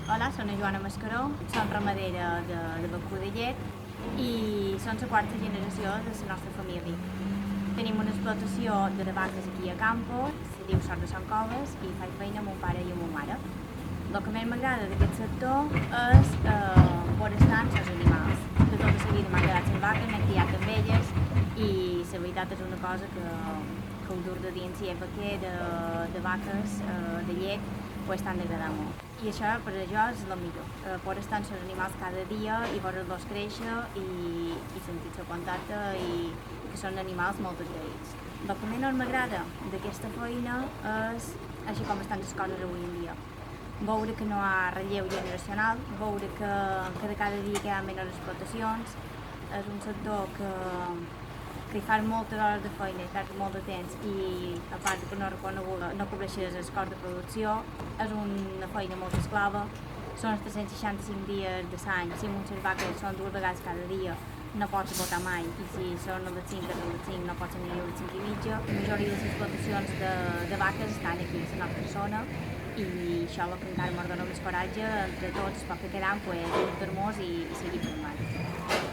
Hola, soc la Joana Mascaró, som ramadera de vacú de llet i som la quarta generació de la nostra família. Tenim una explotació de vaques aquí a Campos, se diu Sort de Sant Coves, i faig feina amb mon pare i amb mon mare. El que més m'agrada d'aquest sector és poder estar amb els animals. De tota la vida m'han agradat les vaques, m'he criat amb elles i la veritat és una cosa que el dur de dins si és vaquer de vaques, de llet, pues t'han d'agradar molt. I això per a jo és el millor, poder estar amb els animals cada dia i veure-los créixer i sentir-se contacte i que són animals molt agraïts. El que menys m'agrada d'aquesta feina és així com estan les coses avui en dia. Veure que no hi ha relleu generacional, veure que cada dia hi ha menys explotacions, és un sector que hi fas moltes hores de feina, hi perds molt de temps i a part que no cobreixes el cost de producció, és una feina molt esclava, són els 365 dies de l'any, si amb les vaques són 2 vegades cada dia, no pots votar mai, i si són a les 5, a les 5 no pots anar a les 5 i mitja. La majoria de les explotacions de vaques estan aquí a la nostra zona i això és el que encara m'ha donat més coratge entre tots, els pocs que quedam, pues, unir-nos i seguir formant.